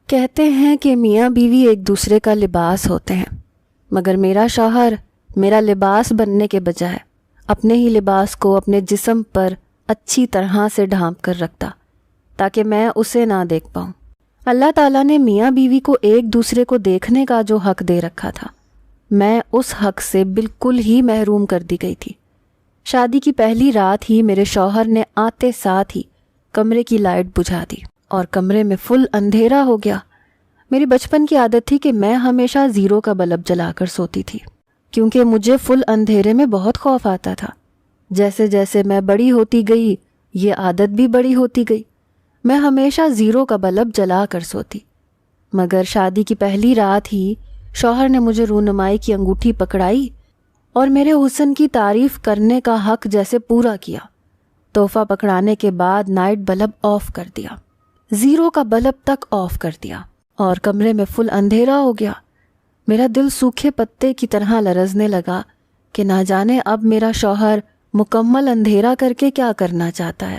کہتے ہیں کہ میاں بیوی ایک دوسرے کا لباس ہوتے ہیں، مگر میرا شوہر میرا لباس بننے کے بجائے اپنے ہی لباس کو اپنے جسم پر اچھی طرح سے ڈھانپ کر رکھتا تاکہ میں اسے نہ دیکھ پاؤں۔ اللہ تعالیٰ نے میاں بیوی کو ایک دوسرے کو دیکھنے کا جو حق دے رکھا تھا، میں اس حق سے بالکل ہی محروم کر دی گئی تھی۔ شادی کی پہلی رات ہی میرے شوہر نے آتے ساتھ ہی کمرے کی لائٹ بجھا دی اور کمرے میں فل اندھیرا ہو گیا۔ میری بچپن کی عادت تھی کہ میں ہمیشہ زیرو کا بلب جلا کر سوتی تھی، کیونکہ مجھے فل اندھیرے میں بہت خوف آتا تھا۔ جیسے جیسے میں بڑی ہوتی گئی، یہ عادت بھی بڑی ہوتی گئی، میں ہمیشہ زیرو کا بلب جلا کر سوتی۔ مگر شادی کی پہلی رات ہی شوہر نے مجھے رونمائی کی انگوٹھی پکڑائی اور میرے حسن کی تعریف کرنے کا حق جیسے پورا کیا۔ تحفہ پکڑانے کے بعد نائٹ بلب آف کر دیا، زیرو کا بلب تک آف کر دیا اور کمرے میں فل اندھیرا ہو گیا۔ میرا دل سوکھے پتے کی طرح لرزنے لگا کہ نہ جانے اب میرا شوہر مکمل اندھیرا کر کے کیا کرنا چاہتا ہے۔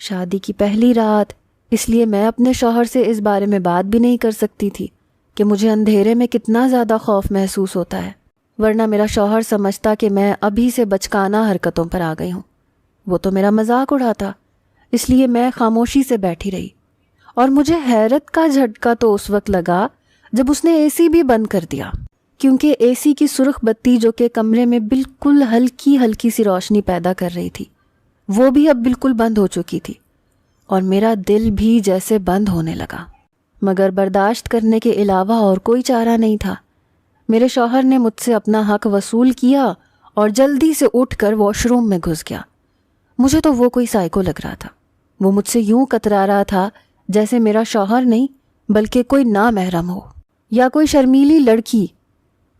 شادی کی پہلی رات، اس لیے میں اپنے شوہر سے اس بارے میں بات بھی نہیں کر سکتی تھی کہ مجھے اندھیرے میں کتنا زیادہ خوف محسوس ہوتا ہے، ورنہ میرا شوہر سمجھتا کہ میں ابھی سے بچکانہ حرکتوں پر آ گئی ہوں۔ وہ تو میرا مذاق اڑاتا، اس لیے میں خاموشی سے بیٹھی رہی، اور مجھے حیرت کا جھٹکا تو اس وقت لگا جب اس نے اے سی بھی بند کر دیا، کیونکہ اے سی کی سرخ بتی جو کہ کمرے میں بالکل ہلکی ہلکی سی روشنی پیدا کر رہی تھی، وہ بھی اب بالکل بند ہو چکی تھی، اور میرا دل بھی جیسے بند ہونے لگا۔ مگر برداشت کرنے کے علاوہ اور کوئی چارہ نہیں تھا۔ میرے شوہر نے مجھ سے اپنا حق وصول کیا اور جلدی سے اٹھ کر واش روم میں گھس گیا۔ مجھے تو وہ کوئی سائیکو لگ رہا تھا۔ وہ مجھ سے یوں کترا رہا تھا جیسے میرا شوہر نہیں بلکہ کوئی نامحرم ہو یا کوئی شرمیلی لڑکی۔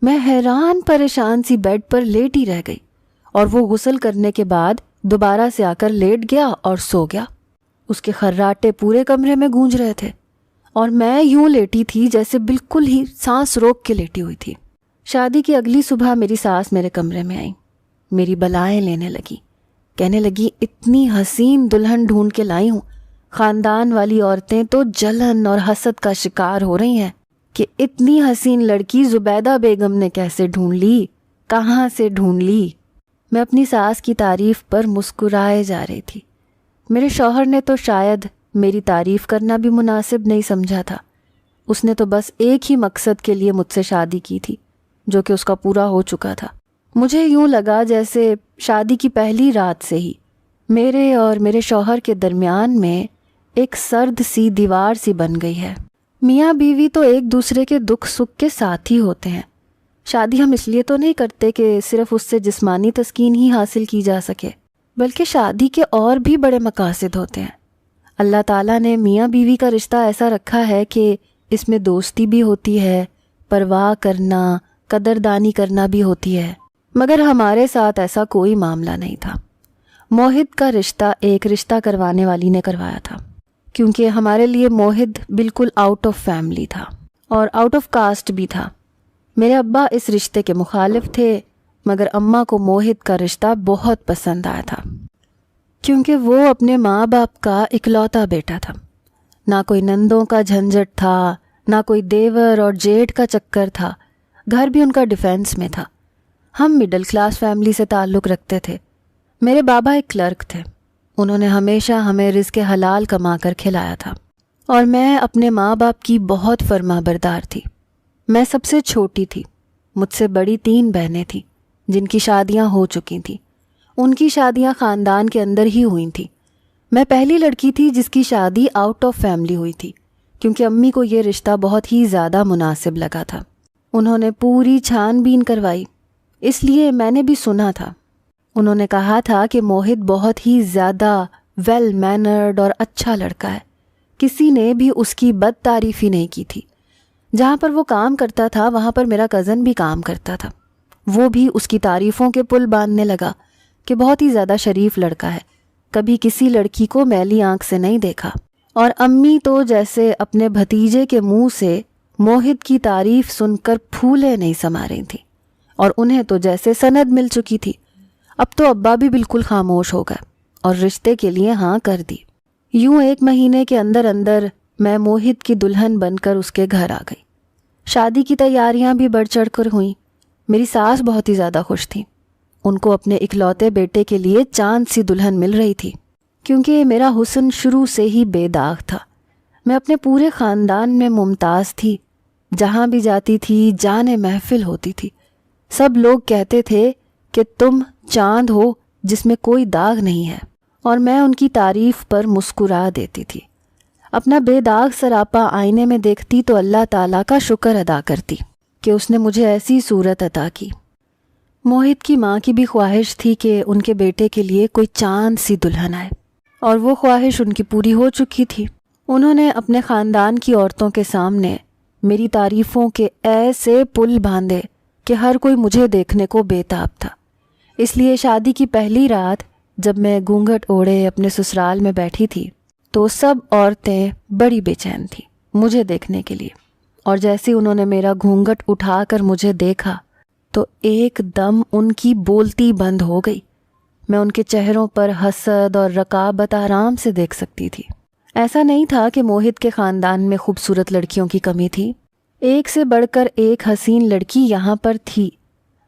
میں حیران پریشان سی بیڈ پر لیٹی رہ گئی، اور وہ غسل کرنے کے بعد دوبارہ سے آ کر لیٹ گیا اور سو گیا۔ اس کے خراٹے پورے کمرے میں گونج رہے تھے، اور میں یوں لیٹی تھی جیسے بالکل ہی سانس روک کے لیٹی ہوئی تھی۔ شادی کی اگلی صبح میری ساس میرے کمرے میں آئی، میری بلائیں لینے لگی، کہنے لگی اتنی حسین دلہن ڈھونڈ کے لائی ہوں، خاندان والی عورتیں تو جلن اور حسد کا شکار ہو رہی ہیں کہ اتنی حسین لڑکی زبیدہ بیگم نے کیسے ڈھونڈ لی، کہاں سے ڈھونڈ لی۔ میں اپنی ساس کی تعریف پر مسکرائے جا رہی تھی۔ میرے شوہر نے تو شاید میری تعریف کرنا بھی مناسب نہیں سمجھا تھا۔ اس نے تو بس ایک ہی مقصد کے لیے مجھ سے شادی کی تھی، جو کہ اس کا پورا ہو چکا تھا۔ مجھے یوں لگا جیسے شادی کی پہلی رات سے ہی میرے اور میرے شوہر کے درمیان میں ایک سرد سی دیوار سی بن گئی ہے۔ میاں بیوی تو ایک دوسرے کے دکھ سکھ کے ساتھی ہوتے ہیں۔ شادی ہم اس لیے تو نہیں کرتے کہ صرف اس سے جسمانی تسکین ہی حاصل کی جا سکے، بلکہ شادی کے اور بھی بڑے مقاصد ہوتے ہیں۔ اللہ تعالیٰ نے میاں بیوی کا رشتہ ایسا رکھا ہے کہ اس میں دوستی بھی ہوتی ہے، پرواہ کرنا، قدردانی کرنا بھی ہوتی ہے، مگر ہمارے ساتھ ایسا کوئی معاملہ نہیں تھا۔ موحد کا رشتہ ایک رشتہ کروانے والی نے کروایا تھا، کیونکہ ہمارے لیے موحد بالکل آؤٹ آف فیملی تھا اور آؤٹ آف کاسٹ بھی تھا۔ میرے ابا اس رشتے کے مخالف تھے، مگر اماں کو موحد کا رشتہ بہت پسند آیا تھا، کیونکہ وہ اپنے ماں باپ کا اکلوتا بیٹا تھا۔ نہ کوئی نندوں کا جھنجٹ تھا، نہ کوئی دیور اور جیٹھ کا چکر تھا، گھر بھی ان کا ڈیفینس میں تھا۔ ہم مڈل کلاس فیملی سے تعلق رکھتے تھے۔ میرے بابا ایک کلرک تھے، انہوں نے ہمیشہ ہمیں رزق حلال کما کر کھلایا تھا، اور میں اپنے ماں باپ کی بہت فرما بردار تھی۔ میں سب سے چھوٹی تھی، مجھ سے بڑی 3 بہنیں تھیں جن کی شادیاں ہو چکی تھیں۔ ان کی شادیاں خاندان کے اندر ہی ہوئی تھیں۔ میں پہلی لڑکی تھی جس کی شادی آؤٹ آف فیملی ہوئی تھی، کیونکہ امی کو یہ رشتہ بہت ہی زیادہ مناسب لگا تھا۔ انہوں نے پوری چھان بین کروائی، اس لیے میں نے بھی سنا تھا۔ انہوں نے کہا تھا کہ موحد بہت ہی زیادہ ویل مینرڈ اور اچھا لڑکا ہے، کسی نے بھی اس کی بد تعریفی نہیں کی تھی۔ جہاں پر وہ کام کرتا تھا وہاں پر میرا کزن بھی کام کرتا تھا، وہ بھی اس کی تعریفوں کے پل باندھنے لگا کہ بہت ہی زیادہ شریف لڑکا ہے، کبھی کسی لڑکی کو میلی آنکھ سے نہیں دیکھا۔ اور امی تو جیسے اپنے بھتیجے کے منہ سے موحد کی تعریف سن کر پھولے نہیں سما رہی تھیں، اور انہیں تو جیسے سند مل چکی تھی۔ اب تو ابا بھی بالکل خاموش ہو گئے اور رشتے کے لیے ہاں کر دی۔ یوں 1 مہینے کے اندر اندر میں موہت کی دلہن بن کر اس کے گھر آ گئی۔ شادی کی تیاریاں بھی بڑھ چڑھ کر ہوئیں۔ میری ساس بہت ہی زیادہ خوش تھی۔ ان کو اپنے اکلوتے بیٹے کے لیے چاند سی دلہن مل رہی تھی، کیونکہ میرا حسن شروع سے ہی بے داغ تھا۔ میں اپنے پورے خاندان میں ممتاز تھی۔ جہاں بھی جاتی تھی جان محفل ہوتی تھی۔ سب لوگ کہتے تھے کہ تم چاند ہو جس میں کوئی داغ نہیں ہے، اور میں ان کی تعریف پر مسکرا دیتی تھی۔ اپنا بے داغ سراپا آئینے میں دیکھتی تو اللہ تعالیٰ کا شکر ادا کرتی کہ اس نے مجھے ایسی صورت عطا کی۔ موہت کی ماں کی بھی خواہش تھی کہ ان کے بیٹے کے لیے کوئی چاند سی دلہن آئے، اور وہ خواہش ان کی پوری ہو چکی تھی۔ انہوں نے اپنے خاندان کی عورتوں کے سامنے میری تعریفوں کے ایسے پل باندھے کہ ہر کوئی مجھے دیکھنے کو بے تاب تھا۔ اس لیے شادی کی پہلی رات جب میں گھونگھٹ اوڑھے اپنے سسرال میں بیٹھی تھی تو سب عورتیں بڑی بے چین تھیں مجھے دیکھنے کے لیے، اور جیسے انہوں نے میرا گھونگھٹ اٹھا کر مجھے دیکھا تو ایک دم ان کی بولتی بند ہو گئی۔ میں ان کے چہروں پر حسد اور رقابت آرام سے دیکھ سکتی تھی۔ ایسا نہیں تھا کہ موہت کے خاندان میں خوبصورت لڑکیوں کی کمی تھی۔ ایک سے بڑھ کر ایک حسین لڑکی یہاں پر تھی،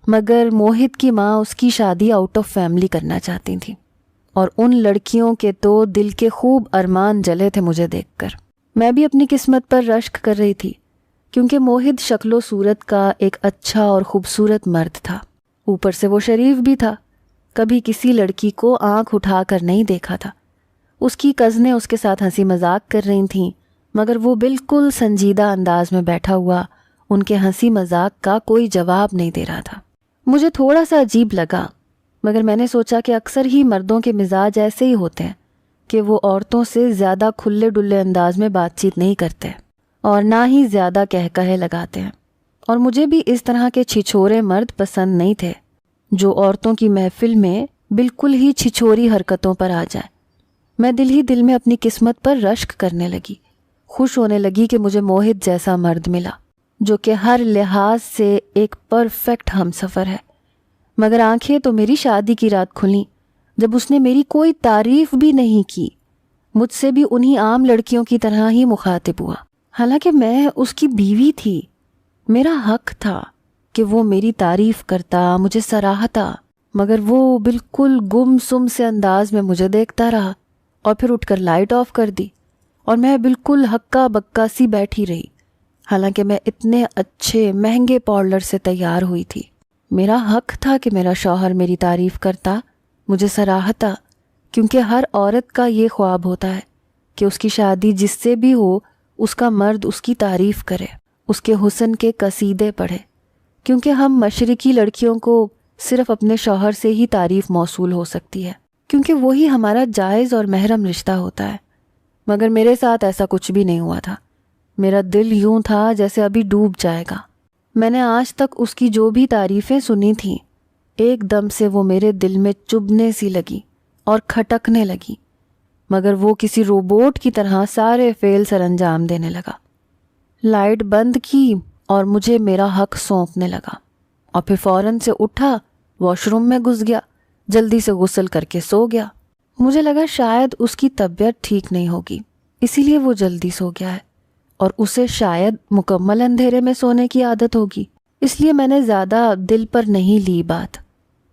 مگر موہت کی ماں اس کی شادی آؤٹ آف فیملی کرنا چاہتی تھی، اور ان لڑکیوں کے تو دل کے خوب ارمان جلے تھے مجھے دیکھ کر۔ میں بھی اپنی قسمت پر رشک کر رہی تھی، کیونکہ موہت شکل و صورت کا ایک اچھا اور خوبصورت مرد تھا، اوپر سے وہ شریف بھی تھا۔ کبھی کسی لڑکی کو آنکھ اٹھا کر نہیں دیکھا تھا۔ اس کی کزنیں اس کے ساتھ ہنسی مذاق کر رہی تھیں، مگر وہ بالکل سنجیدہ انداز میں بیٹھا ہوا ان کے ہنسی مذاق کا کوئی جواب نہیں دے رہا تھا۔ مجھے تھوڑا سا عجیب لگا، مگر میں نے سوچا کہ اکثر ہی مردوں کے مزاج ایسے ہی ہوتے ہیں کہ وہ عورتوں سے زیادہ کھلے ڈلے انداز میں بات چیت نہیں کرتے اور نہ ہی زیادہ کہے لگاتے ہیں، اور مجھے بھی اس طرح کے چھچھورے مرد پسند نہیں تھے جو عورتوں کی محفل میں بالکل ہی چھچھوری حرکتوں پر آ جائیں۔ میں دل ہی دل میں اپنی قسمت پر رشک کرنے لگی، خوش ہونے لگی کہ مجھے موہت جیسا مرد ملا جو کہ ہر لحاظ سے ایک پرفیکٹ ہمسفر ہے۔ مگر آنکھیں تو میری شادی کی رات کھلیں جب اس نے میری کوئی تعریف بھی نہیں کی، مجھ سے بھی انہی عام لڑکیوں کی طرح ہی مخاطب ہوا، حالانکہ میں اس کی بیوی تھی۔ میرا حق تھا کہ وہ میری تعریف کرتا، مجھے سراہتا، مگر وہ بالکل گم سم سے انداز میں مجھے دیکھتا رہا اور پھر اٹھ کر لائٹ آف کر دی، اور میں بالکل ہکا بکا سی بیٹھی رہی، حالانکہ میں اتنے اچھے مہنگے پارلر سے تیار ہوئی تھی۔ میرا حق تھا کہ میرا شوہر میری تعریف کرتا، مجھے سراہتا، کیونکہ ہر عورت کا یہ خواب ہوتا ہے کہ اس کی شادی جس سے بھی ہو اس کا مرد اس کی تعریف کرے، اس کے حسن کے قصیدے پڑھے، کیونکہ ہم مشرقی لڑکیوں کو صرف اپنے شوہر سے ہی تعریف موصول ہو سکتی ہے، کیونکہ وہی ہمارا جائز اور محرم رشتہ ہوتا ہے۔ مگر میرے ساتھ ایسا کچھ بھی نہیں ہوا تھا۔ میرا دل یوں تھا جیسے ابھی ڈوب جائے گا۔ میں نے آج تک اس کی جو بھی تعریفیں سنی تھیں، ایک دم سے وہ میرے دل میں چبھنے سی لگی اور کھٹکنے لگی، مگر وہ کسی روبوٹ کی طرح سارے فعل سر انجام دینے لگا۔ لائٹ بند کی اور مجھے میرا حق سونپنے لگا، اور پھر فوراً سے اٹھا، واش روم میں گھس گیا، جلدی سے غسل کر کے سو گیا۔ مجھے لگا شاید اس کی طبیعت ٹھیک نہیں ہوگی، اسی لیے وہ جلدی سو گیا ہے، اور اسے شاید مکمل اندھیرے میں سونے کی عادت ہوگی، اس لیے میں نے زیادہ دل پر نہیں لی بات۔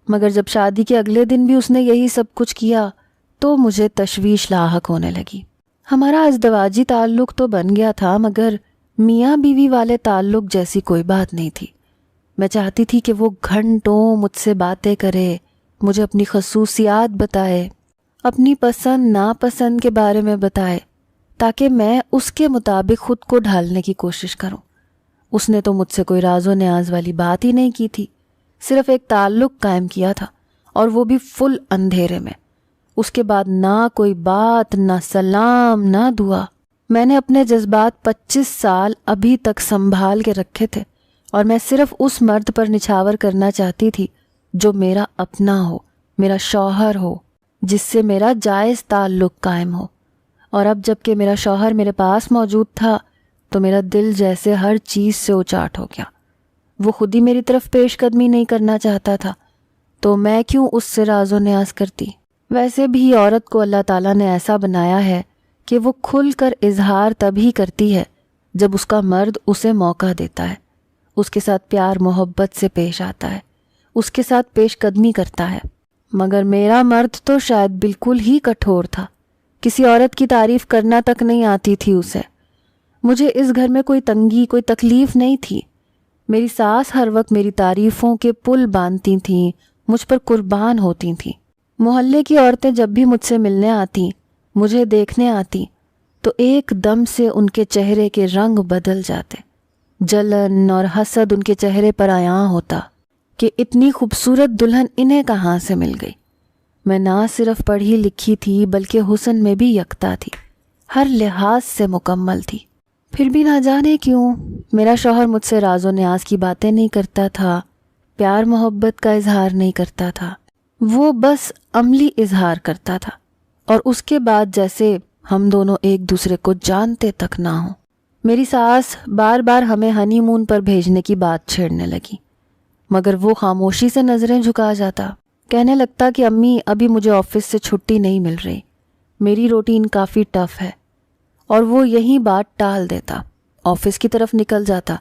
مگر جب شادی کے اگلے دن بھی اس نے یہی سب کچھ کیا تو مجھے تشویش لاحق ہونے لگی۔ ہمارا ازدواجی تعلق تو بن گیا تھا، مگر میاں بیوی والے تعلق جیسی کوئی بات نہیں تھی۔ میں چاہتی تھی کہ وہ گھنٹوں مجھ سے باتیں کرے، مجھے اپنی خصوصیات بتائے، اپنی پسند ناپسند کے بارے میں بتائے، تاکہ میں اس کے مطابق خود کو ڈھالنے کی کوشش کروں۔ اس نے تو مجھ سے کوئی راز و نیاز والی بات ہی نہیں کی تھی، صرف ایک تعلق قائم کیا تھا، اور وہ بھی فل اندھیرے میں۔ اس کے بعد نہ کوئی بات، نہ سلام، نہ دعا۔ میں نے اپنے جذبات 25 سال ابھی تک سنبھال کے رکھے تھے، اور میں صرف اس مرد پر نچھاور کرنا چاہتی تھی جو میرا اپنا ہو، میرا شوہر ہو، جس سے میرا جائز تعلق قائم ہو۔ اور اب جب کہ میرا شوہر میرے پاس موجود تھا تو میرا دل جیسے ہر چیز سے اچاٹ ہو گیا۔ وہ خود ہی میری طرف پیش قدمی نہیں کرنا چاہتا تھا، تو میں کیوں اس سے راز و نیاز کرتی؟ ویسے بھی عورت کو اللہ تعالیٰ نے ایسا بنایا ہے کہ وہ کھل کر اظہار تبھی کرتی ہے جب اس کا مرد اسے موقع دیتا ہے، اس کے ساتھ پیار محبت سے پیش آتا ہے، اس کے ساتھ پیش قدمی کرتا ہے۔ مگر میرا مرد تو شاید بالکل ہی کٹھور تھا، کسی عورت کی تعریف کرنا تک نہیں آتی تھی اسے۔ مجھے اس گھر میں کوئی تنگی، کوئی تکلیف نہیں تھی۔ میری ساس ہر وقت میری تعریفوں کے پل باندھتی تھیں، مجھ پر قربان ہوتی تھیں۔ محلے کی عورتیں جب بھی مجھ سے ملنے آتی، مجھے دیکھنے آتی، تو ایک دم سے ان کے چہرے کے رنگ بدل جاتے۔ جلن اور حسد ان کے چہرے پر عیاں ہوتا کہ اتنی خوبصورت دلہن انہیں کہاں سے مل گئی۔ میں نہ صرف پڑھی لکھی تھی بلکہ حسن میں بھی یکتا تھی، ہر لحاظ سے مکمل تھی۔ پھر بھی نہ جانے کیوں میرا شوہر مجھ سے راز و نیاز کی باتیں نہیں کرتا تھا، پیار محبت کا اظہار نہیں کرتا تھا، وہ بس عملی اظہار کرتا تھا، اور اس کے بعد جیسے ہم دونوں ایک دوسرے کو جانتے تک نہ ہوں۔ میری ساس بار بار ہمیں ہنی مون پر بھیجنے کی بات چھیڑنے لگی، مگر وہ خاموشی سے نظریں جھکا جاتا، کہنے لگتا کہ امی ابھی مجھے آفس سے چھٹی نہیں مل رہی، میری روٹین کافی ٹف ہے، اور وہ یہی بات ٹال دیتا، آفس کی طرف نکل جاتا،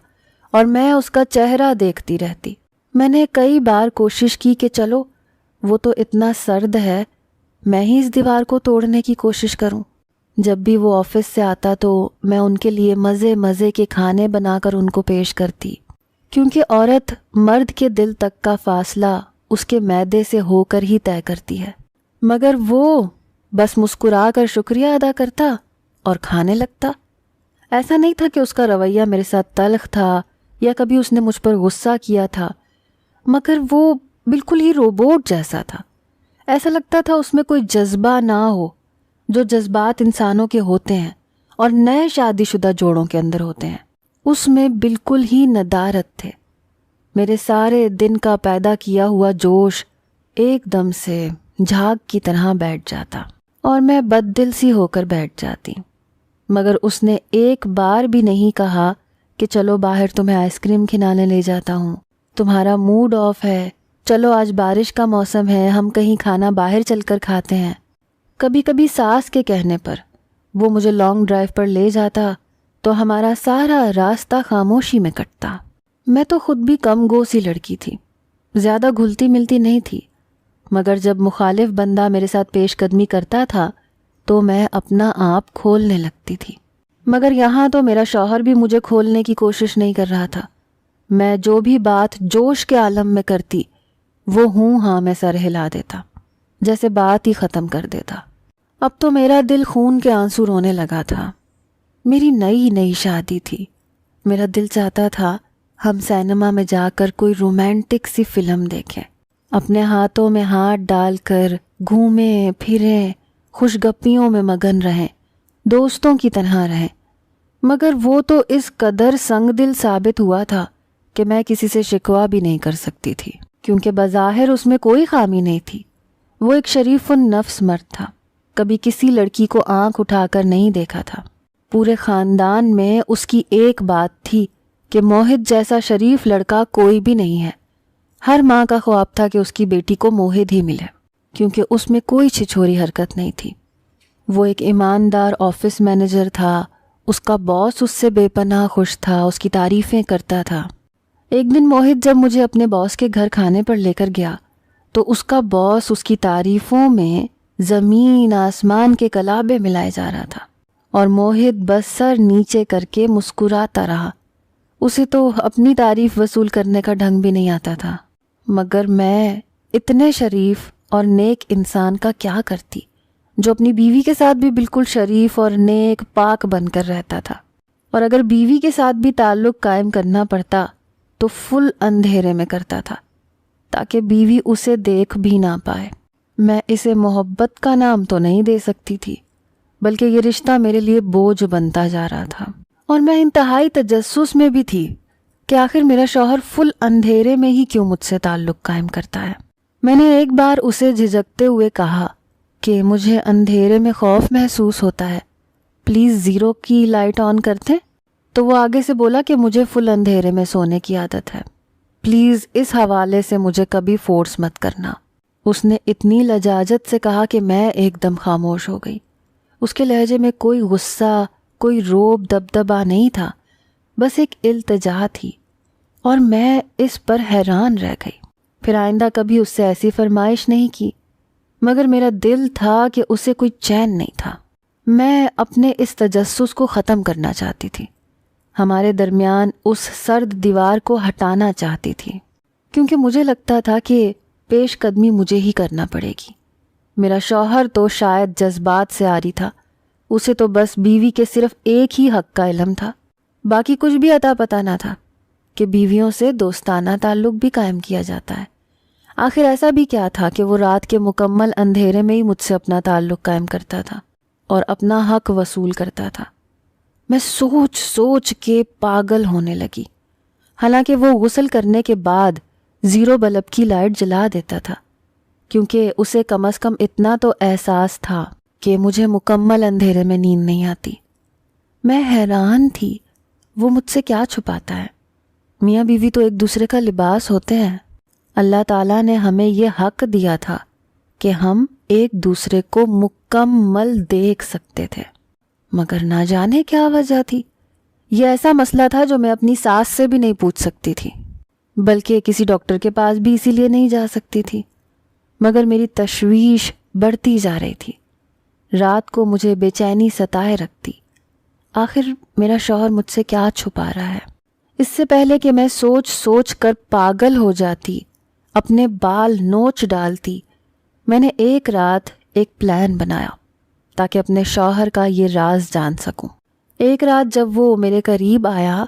اور میں اس کا چہرہ دیکھتی رہتی۔ میں نے کئی بار کوشش کی کہ چلو وہ تو اتنا سرد ہے، میں ہی اس دیوار کو توڑنے کی کوشش کروں۔ جب بھی وہ آفس سے آتا تو میں ان کے لیے مزے مزے کے کھانے بنا کر ان کو پیش کرتی، کیونکہ عورت مرد کے دل تک کا فاصلہ اس کے معدے سے ہو کر ہی طے کرتی ہے۔ مگر وہ بس مسکرا کر شکریہ ادا کرتا اور کھانے لگتا۔ ایسا نہیں تھا کہ اس کا رویہ میرے ساتھ تلخ تھا یا کبھی اس نے مجھ پر غصہ کیا تھا، مگر وہ بالکل ہی روبوٹ جیسا تھا۔ ایسا لگتا تھا اس میں کوئی جذبہ نہ ہو، جو جذبات انسانوں کے ہوتے ہیں اور نئے شادی شدہ جوڑوں کے اندر ہوتے ہیں۔ اس میں بالکل ہی ندارت تھے۔ میرے سارے دن کا پیدا کیا ہوا جوش ایک دم سے جھاگ کی طرح بیٹھ جاتا اور میں بد دل سی ہو کر بیٹھ جاتی۔ مگر اس نے ایک بار بھی نہیں کہا کہ چلو باہر تمہیں آئس کریم کھلانے لے جاتا ہوں، تمہارا موڈ آف ہے، چلو آج بارش کا موسم ہے، ہم کہیں کھانا باہر چل کر کھاتے ہیں۔ کبھی کبھی ساس کے کہنے پر وہ مجھے لانگ ڈرائیو پر لے جاتا تو ہمارا سارا راستہ خاموشی میں کٹتا۔ میں تو خود بھی کم گو سی لڑکی تھی، زیادہ گھلتی ملتی نہیں تھی، مگر جب مخالف بندہ میرے ساتھ پیش قدمی کرتا تھا تو میں اپنا آپ کھولنے لگتی تھی۔ مگر یہاں تو میرا شوہر بھی مجھے کھولنے کی کوشش نہیں کر رہا تھا۔ میں جو بھی بات جوش کے عالم میں کرتی وہ ہاں میں سر ہلا دیتا، جیسے بات ہی ختم کر دیتا۔ اب تو میرا دل خون کے آنسو رونے لگا تھا۔ میری نئی شادی تھی، میرا دل چاہتا تھا ہم سینما میں جا کر کوئی رومانٹک سی فلم دیکھیں، اپنے ہاتھوں میں ہاتھ ڈال کر گھومیں پھریں، خوش گپیوں میں مگن رہیں، دوستوں کی طرح رہیں۔ مگر وہ تو اس قدر سنگ دل ثابت ہوا تھا کہ میں کسی سے شکوہ بھی نہیں کر سکتی تھی، کیونکہ بظاہر اس میں کوئی خامی نہیں تھی۔ وہ ایک شریف النفس مرد تھا، کبھی کسی لڑکی کو آنکھ اٹھا کر نہیں دیکھا تھا۔ پورے خاندان میں اس کی ایک بات تھی کہ موہد جیسا شریف لڑکا کوئی بھی نہیں ہے۔ ہر ماں کا خواب تھا کہ اس کی بیٹی کو موہد ہی ملے، کیونکہ اس میں کوئی چھچھوری حرکت نہیں تھی۔ وہ ایک ایماندار آفس مینیجر تھا، اس کا باس اس سے بے پناہ خوش تھا، اس کی تعریفیں کرتا تھا۔ ایک دن موہد جب مجھے اپنے باس کے گھر کھانے پر لے کر گیا تو اس کا باس اس کی تعریفوں میں زمین آسمان کے کلابے ملائے جا رہا تھا، اور موہد بس سر نیچے کر کے مسکراتا رہا۔ اسے تو اپنی تعریف وصول کرنے کا ڈھنگ بھی نہیں آتا تھا، مگر میں اتنے شریف اور نیک انسان کا کیا کرتی جو اپنی بیوی کے ساتھ بھی بالکل شریف اور نیک پاک بن کر رہتا تھا، اور اگر بیوی کے ساتھ بھی تعلق قائم کرنا پڑتا تو فل اندھیرے میں کرتا تھا تاکہ بیوی اسے دیکھ بھی نہ پائے۔ میں اسے محبت کا نام تو نہیں دے سکتی تھی، بلکہ یہ رشتہ میرے لیے بوجھ بنتا جا رہا تھا، اور میں انتہائی تجسس میں بھی تھی کہ آخر میرا شوہر فل اندھیرے میں ہی کیوں مجھ سے تعلق قائم کرتا ہے۔ میں نے ایک بار اسے جھجکتے ہوئے کہا کہ مجھے اندھیرے میں خوف محسوس ہوتا ہے، پلیز 0 کی لائٹ آن کرتے؟ تو وہ آگے سے بولا کہ مجھے فل اندھیرے میں سونے کی عادت ہے، پلیز اس حوالے سے مجھے کبھی فورس مت کرنا۔ اس نے اتنی لجاجت سے کہا کہ میں ایک دم خاموش ہو گئی۔ اس کے لہجے میں کوئی غصہ، کوئی روب دبدبا نہیں تھا، بس ایک التجا تھی، اور میں اس پر حیران رہ گئی۔ پھر آئندہ کبھی اس سے ایسی فرمائش نہیں کی، مگر میرا دل تھا کہ اسے کوئی چین نہیں تھا۔ میں اپنے اس تجسس کو ختم کرنا چاہتی تھی، ہمارے درمیان اس سرد دیوار کو ہٹانا چاہتی تھی، کیونکہ مجھے لگتا تھا کہ پیش قدمی مجھے ہی کرنا پڑے گی۔ میرا شوہر تو شاید جذبات سے عاری تھا، اسے تو بس بیوی کے صرف ایک ہی حق کا علم تھا، باقی کچھ بھی عطا پتہ نہ تھا کہ بیویوں سے دوستانہ تعلق بھی قائم کیا جاتا ہے۔ آخر ایسا بھی کیا تھا کہ وہ رات کے مکمل اندھیرے میں ہی مجھ سے اپنا تعلق قائم کرتا تھا اور اپنا حق وصول کرتا تھا۔ میں سوچ سوچ کے پاگل ہونے لگی، حالانکہ وہ غسل کرنے کے بعد زیرو بلب کی لائٹ جلا دیتا تھا، کیونکہ اسے کم از کم اتنا تو احساس تھا کہ مجھے مکمل اندھیرے میں نیند نہیں آتی۔ میں حیران تھی، وہ مجھ سے کیا چھپاتا ہے؟ میاں بیوی تو ایک دوسرے کا لباس ہوتے ہیں۔ اللہ تعالیٰ نے ہمیں یہ حق دیا تھا کہ ہم ایک دوسرے کو مکمل دیکھ سکتے تھے، مگر نہ جانے کیا وجہ تھی۔ یہ ایسا مسئلہ تھا جو میں اپنی ساس سے بھی نہیں پوچھ سکتی تھی، بلکہ کسی ڈاکٹر کے پاس بھی اسی لیے نہیں جا سکتی تھی، مگر میری تشویش بڑھتی جا رہی تھی، رات کو مجھے بے چینی ستائے رکھتی۔ آخر میرا شوہر مجھ سے کیا چھپا رہا ہے؟ اس سے پہلے کہ میں سوچ سوچ کر پاگل ہو جاتی، اپنے بال نوچ ڈالتی، میں نے ایک رات ایک پلان بنایا تاکہ اپنے شوہر کا یہ راز جان سکوں۔ ایک رات جب وہ میرے قریب آیا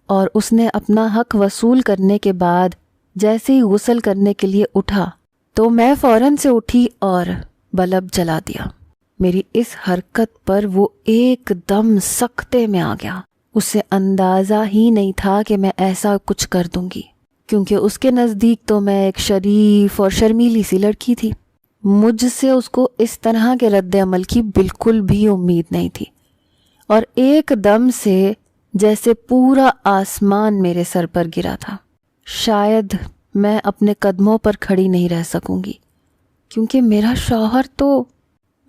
اور اس نے اپنا حق وصول کرنے کے بعد جیسے ہی غسل کرنے کے لیے اٹھا تو میں فوراً سے اٹھی اور بلب جلا دیا۔ میری اس حرکت پر وہ ایک دم سکتے میں آ گیا۔ اسے اندازہ ہی نہیں تھا کہ میں ایسا کچھ کر دوں گی، کیونکہ اس کے نزدیک تو میں ایک شریف اور شرمیلی سی لڑکی تھی۔ مجھ سے اس کو اس طرح کے رد عمل کی بالکل بھی امید نہیں تھی، اور ایک دم سے جیسے پورا آسمان میرے سر پر گرا تھا۔ شاید میں اپنے قدموں پر کھڑی نہیں رہ سکوں گی، کیونکہ میرا شوہر تو…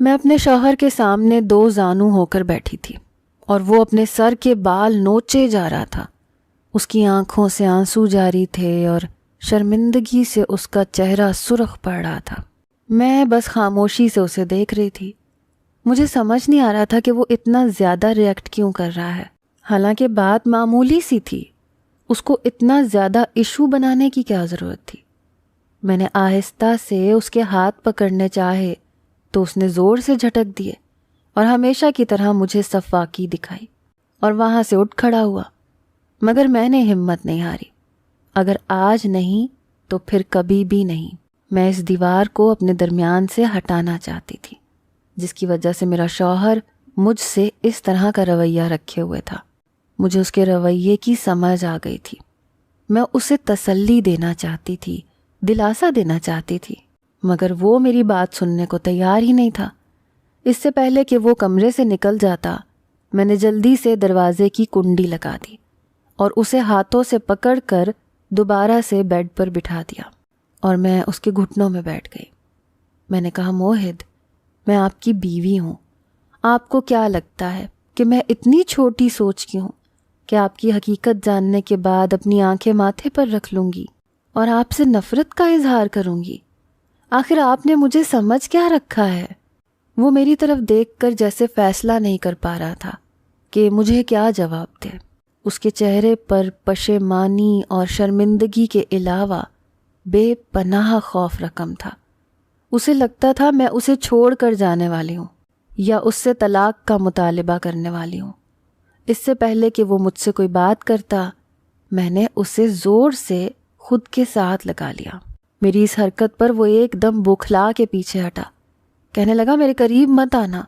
میں اپنے شوہر کے سامنے دو زانو ہو کر بیٹھی تھی اور وہ اپنے سر کے بال نوچے جا رہا تھا۔ اس کی آنکھوں سے آنسو جاری تھے اور شرمندگی سے اس کا چہرہ سرخ پڑ رہا تھا۔ میں بس خاموشی سے اسے دیکھ رہی تھی۔ مجھے سمجھ نہیں آ رہا تھا کہ وہ اتنا زیادہ ریئیکٹ کیوں کر رہا ہے، حالانکہ بات معمولی سی تھی، اس کو اتنا زیادہ ایشو بنانے کی کیا ضرورت تھی۔ میں نے آہستہ سے اس کے ہاتھ پکڑنے چاہے تو اس نے زور سے جھٹک دیے اور ہمیشہ کی طرح مجھے صفاقی دکھائی اور وہاں سے اٹھ کھڑا ہوا، مگر میں نے ہمت نہیں ہاری۔ اگر آج نہیں تو پھر کبھی بھی نہیں۔ میں اس دیوار کو اپنے درمیان سے ہٹانا چاہتی تھی، جس کی وجہ سے میرا شوہر مجھ سے اس طرح کا رویہ رکھے ہوئے تھا۔ مجھے اس کے رویے کی سمجھ آ گئی تھی۔ میں اسے تسلی دینا چاہتی تھی، دلاسا دینا چاہتی تھی، مگر وہ میری بات سننے کو تیار ہی نہیں تھا۔ اس سے پہلے کہ وہ کمرے سے نکل جاتا، میں نے جلدی سے دروازے کی کنڈی لگا دی اور اسے ہاتھوں سے پکڑ کر دوبارہ سے بیڈ پر بٹھا دیا، اور میں اس کے گھٹنوں میں بیٹھ گئی۔ میں نے کہا، موہد، میں آپ کی بیوی ہوں۔ آپ کو کیا لگتا ہے کہ میں اتنی چھوٹی سوچ کی ہوں کہ آپ کی حقیقت جاننے کے بعد اپنی آنکھیں ماتھے پر رکھ لوں گی اور آپ سے نفرت کا اظہار کروں گی؟ آخر آپ نے مجھے سمجھ کیا رکھا ہے؟ وہ میری طرف دیکھ کر جیسے فیصلہ نہیں کر پا رہا تھا کہ مجھے کیا جواب دے۔ اس کے چہرے پر پشیمانی اور شرمندگی کے علاوہ بے پناہ خوف رقم تھا۔ اسے لگتا تھا میں اسے چھوڑ کر جانے والی ہوں یا اس سے طلاق کا مطالبہ کرنے والی ہوں۔ اس سے پہلے کہ وہ مجھ سے کوئی بات کرتا، میں نے اسے زور سے خود کے ساتھ لگا لیا۔ میری اس حرکت پر وہ ایک دم بوکھلا کے پیچھے ہٹا، کہنے لگا، میرے قریب مت آنا،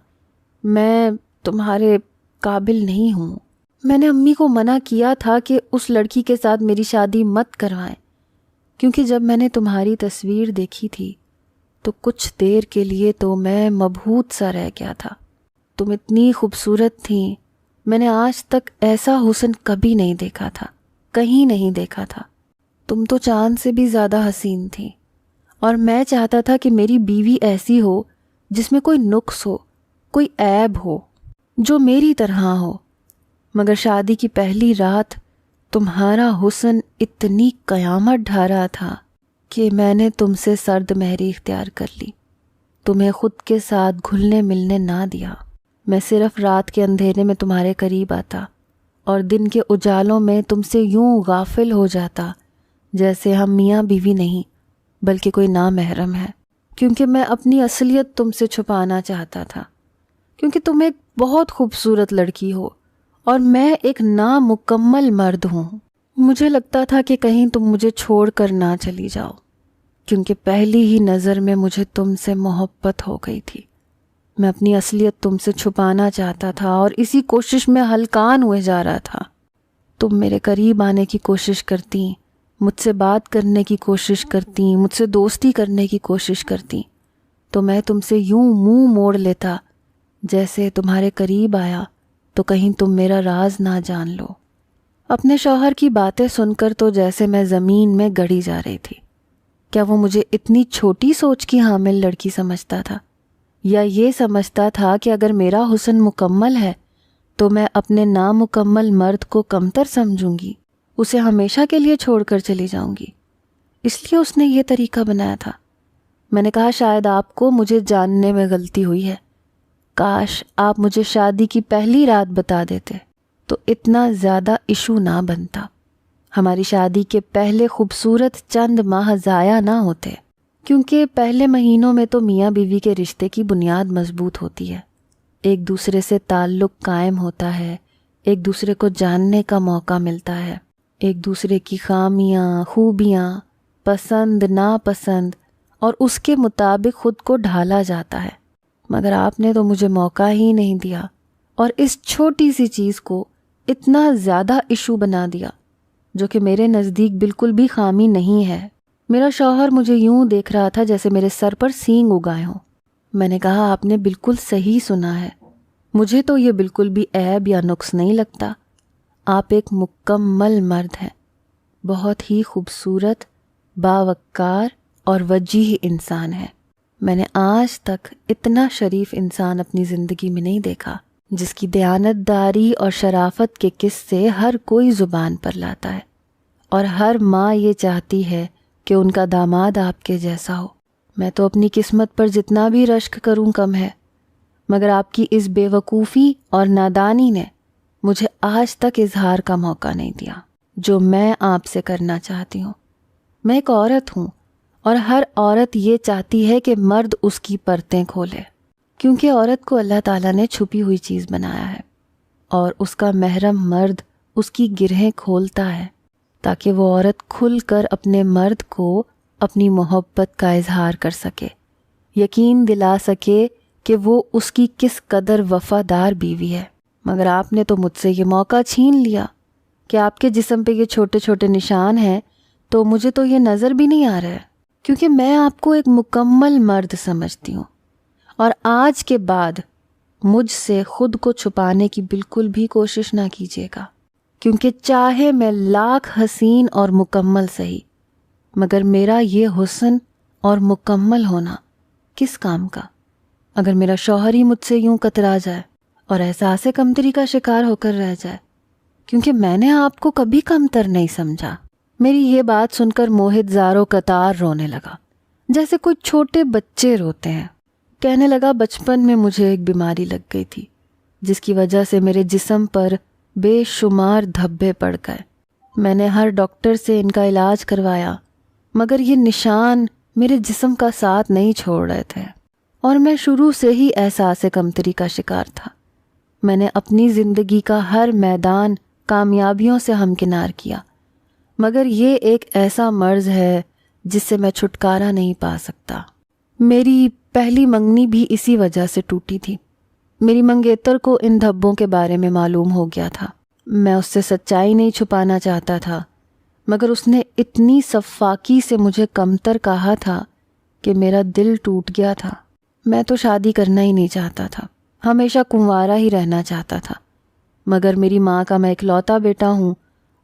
میں تمہارے قابل نہیں ہوں۔ میں نے امی کو منع کیا تھا کہ اس لڑکی کے ساتھ میری شادی مت کروائیں، کیونکہ جب میں نے تمہاری تصویر دیکھی تھی تو کچھ دیر کے لیے تو میں مبہوت سا رہ گیا تھا۔ تم اتنی خوبصورت تھیں، میں نے آج تک ایسا حسن کبھی نہیں دیکھا تھا، کہیں نہیں دیکھا تھا۔ تم تو چاند سے بھی زیادہ حسین تھی، اور میں چاہتا تھا کہ میری بیوی ایسی ہو جس میں کوئی نقص ہو، کوئی عیب ہو جو میری طرح ہو، مگر شادی کی پہلی رات تمہارا حسن اتنی قیامت ڈھا رہا تھا کہ میں نے تم سے سرد مہری اختیار کر لی، تمہیں خود کے ساتھ گھلنے ملنے نہ دیا۔ میں صرف رات کے اندھیرے میں تمہارے قریب آتا اور دن کے اجالوں میں تم سے یوں غافل ہو جاتا جیسے ہم میاں بیوی نہیں بلکہ کوئی نامحرم ہے، کیونکہ میں اپنی اصلیت تم سے چھپانا چاہتا تھا، کیونکہ تم ایک بہت خوبصورت لڑکی ہو اور میں ایک نامکمل مرد ہوں۔ مجھے لگتا تھا کہ کہیں تم مجھے چھوڑ کر نہ چلی جاؤ، کیونکہ پہلی ہی نظر میں مجھے تم سے محبت ہو گئی تھی۔ میں اپنی اصلیت تم سے چھپانا چاہتا تھا اور اسی کوشش میں ہلکان ہوئے جا رہا تھا۔ تم میرے قریب آنے کی کوشش کرتی، مجھ سے بات کرنے کی کوشش کرتی، مجھ سے دوستی کرنے کی کوشش کرتی، تو میں تم سے یوں منہ موڑ لیتا جیسے تمہارے قریب آیا تو کہیں تم میرا راز نہ جان لو۔ اپنے شوہر کی باتیں سن کر تو جیسے میں زمین میں گڑی جا رہی تھی۔ کیا وہ مجھے اتنی چھوٹی سوچ کی حامل لڑکی سمجھتا تھا، یا یہ سمجھتا تھا کہ اگر میرا حسن مکمل ہے تو میں اپنے نامکمل مرد کو کمتر سمجھوں گی، اسے ہمیشہ کے لیے چھوڑ کر چلی جاؤں گی؟ اس لیے اس نے یہ طریقہ بنایا تھا۔ میں نے کہا شاید آپ کو مجھے جاننے میں غلطی ہوئی ہے، کاش آپ مجھے شادی کی پہلی رات بتا دیتے تو اتنا زیادہ ایشو نہ بنتا، ہماری شادی کے پہلے خوبصورت چند ماہ ضائع نہ ہوتے، کیونکہ پہلے مہینوں میں تو میاں بیوی کے رشتے کی بنیاد مضبوط ہوتی ہے، ایک دوسرے سے تعلق قائم ہوتا ہے، ایک دوسرے کو جاننے کا موقع ملتا ہے، ایک دوسرے کی خامیاں، خوبیاں، پسند ناپسند اور اس کے مطابق خود کو ڈھالا جاتا ہے۔ مگر آپ نے تو مجھے موقع ہی نہیں دیا اور اس چھوٹی سی چیز کو اتنا زیادہ ایشو بنا دیا، جو کہ میرے نزدیک بالکل بھی خامی نہیں ہے۔ میرا شوہر مجھے یوں دیکھ رہا تھا جیسے میرے سر پر سینگ اگائے ہوں۔ میں نے کہا آپ نے بالکل صحیح سنا ہے، مجھے تو یہ بالکل بھی عیب یا نقص نہیں لگتا، آپ ایک مکمل مرد ہیں، بہت ہی خوبصورت، باوقار اور وجیح انسان ہیں۔ میں نے آج تک اتنا شریف انسان اپنی زندگی میں نہیں دیکھا، جس کی دیانتداری اور شرافت کے قصے ہر کوئی زبان پر لاتا ہے، اور ہر ماں یہ چاہتی ہے کہ ان کا داماد آپ کے جیسا ہو۔ میں تو اپنی قسمت پر جتنا بھی رشک کروں کم ہے، مگر آپ کی اس بے وقوفی اور نادانی نے مجھے آج تک اظہار کا موقع نہیں دیا جو میں آپ سے کرنا چاہتی ہوں۔ میں ایک عورت ہوں اور ہر عورت یہ چاہتی ہے کہ مرد اس کی پرتیں کھولے، کیونکہ عورت کو اللہ تعالیٰ نے چھپی ہوئی چیز بنایا ہے اور اس کا محرم مرد اس کی گرہیں کھولتا ہے تاکہ وہ عورت کھل کر اپنے مرد کو اپنی محبت کا اظہار کر سکے، یقین دلا سکے کہ وہ اس کی کس قدر وفادار بیوی ہے۔ مگر آپ نے تو مجھ سے یہ موقع چھین لیا کہ آپ کے جسم پہ یہ چھوٹے چھوٹے نشان ہیں، تو مجھے تو یہ نظر بھی نہیں آ رہا ہے، کیونکہ میں آپ کو ایک مکمل مرد سمجھتی ہوں، اور آج کے بعد مجھ سے خود کو چھپانے کی بالکل بھی کوشش نہ کیجیے گا، کیونکہ چاہے میں لاکھ حسین اور مکمل سہی، مگر میرا یہ حسن اور مکمل ہونا کس کام کا اگر میرا شوہر ہی مجھ سے یوں کترا جائے اور احساس کمتری کا شکار ہو کر رہ جائے، کیونکہ میں نے آپ کو کبھی کمتر نہیں سمجھا۔ میری یہ بات سن کر موہت زاروں قطار رونے لگا، جیسے کوئی چھوٹے بچے روتے ہیں۔ کہنے لگا بچپن میں مجھے ایک بیماری لگ گئی تھی جس کی وجہ سے میرے جسم پر بے شمار دھبے پڑ گئے، میں نے ہر ڈاکٹر سے ان کا علاج کروایا، مگر یہ نشان میرے جسم کا ساتھ نہیں چھوڑ رہے تھے، اور میں شروع سے ہی احساس کمتری کا شکار تھا۔ میں نے اپنی زندگی کا ہر میدان کامیابیوں سے ہمکنار کیا، مگر یہ ایک ایسا مرض ہے جس سے میں چھٹکارا نہیں پا سکتا۔ میری پہلی منگنی بھی اسی وجہ سے ٹوٹی تھی۔ میری منگیتر کو ان دھبوں کے بارے میں معلوم ہو گیا تھا۔ میں اس سے سچائی نہیں چھپانا چاہتا تھا، مگر اس نے اتنی سفاکی سے مجھے کمتر کہا تھا کہ میرا دل ٹوٹ گیا تھا۔ میں تو شادی کرنا ہی نہیں چاہتا تھا، ہمیشہ کنوارا ہی رہنا چاہتا تھا، مگر میری ماں کا میں اکلوتا بیٹا ہوں،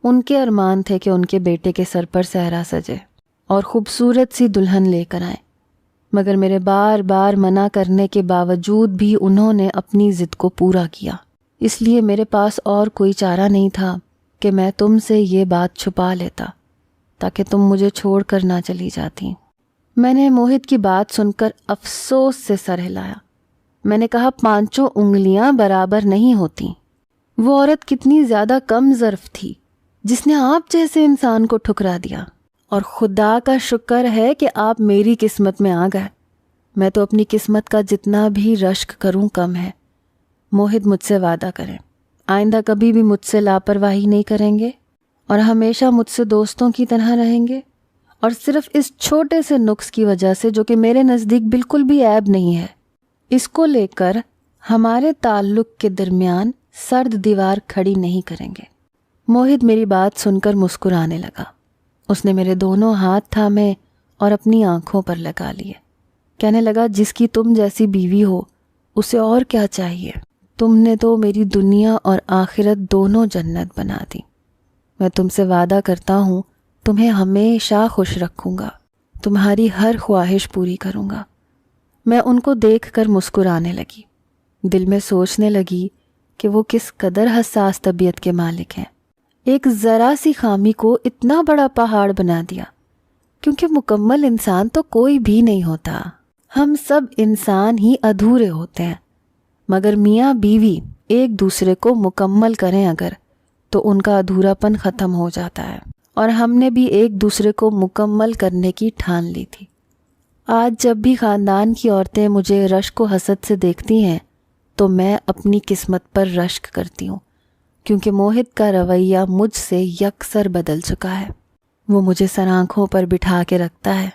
ان کے ارمان تھے کہ ان کے بیٹے کے سر پر صحرا سجے اور خوبصورت سی دلہن لے کر آئیں۔ مگر میرے بار بار منع کرنے کے باوجود بھی انہوں نے اپنی ضد کو پورا کیا۔ اس لیے میرے پاس اور کوئی چارہ نہیں تھا کہ میں تم سے یہ بات چھپا لیتا تاکہ تم مجھے چھوڑ کر نہ چلی جاتی۔ میں نے موہت کی بات سن کر افسوس سے سر ہلایا۔ میں نے کہا 5 انگلیاں برابر نہیں ہوتی۔ وہ عورت کتنی زیادہ کم ظرف تھی جس نے آپ جیسے انسان کو ٹھکرا دیا، اور خدا کا شکر ہے کہ آپ میری قسمت میں آ گئے۔ میں تو اپنی قسمت کا جتنا بھی رشک کروں کم ہے۔ موہت مجھ سے وعدہ کریں، آئندہ کبھی بھی مجھ سے لاپرواہی نہیں کریں گے اور ہمیشہ مجھ سے دوستوں کی طرح رہیں گے، اور صرف اس چھوٹے سے نقص کی وجہ سے جو کہ میرے نزدیک بالکل بھی عیب نہیں ہے، اس کو لے کر ہمارے تعلق کے درمیان سرد دیوار کھڑی نہیں کریں گے۔ موہت میری بات سن کر مسکرانے لگا۔ اس نے میرے دونوں ہاتھ تھامے اور اپنی آنکھوں پر لگا لیے۔ کہنے لگا، جس کی تم جیسی بیوی ہو اسے اور کیا چاہیے؟ تم نے تو میری دنیا اور آخرت دونوں جنت بنا دی۔ میں تم سے وعدہ کرتا ہوں تمہیں ہمیشہ خوش رکھوں گا، تمہاری ہر خواہش پوری کروں گا۔ میں ان کو دیکھ کر مسکرانے لگی، دل میں سوچنے لگی کہ وہ کس قدر حساس طبیعت کے مالک ہیں۔ ایک ذرا سی خامی کو اتنا بڑا پہاڑ بنا دیا، کیونکہ مکمل انسان تو کوئی بھی نہیں ہوتا، ہم سب انسان ہی ادھورے ہوتے ہیں۔ مگر میاں بیوی ایک دوسرے کو مکمل کریں اگر، تو ان کا ادھورا پن ختم ہو جاتا ہے، اور ہم نے بھی ایک دوسرے کو مکمل کرنے کی ٹھان لی تھی۔ آج جب بھی خاندان کی عورتیں مجھے رشک و حسد سے دیکھتی ہیں تو میں اپنی قسمت پر رشک کرتی ہوں، کیونکہ موہت کا رویہ مجھ سے یکسر بدل چکا ہے۔ وہ مجھے سر آنکھوں پر بٹھا کے رکھتا ہے،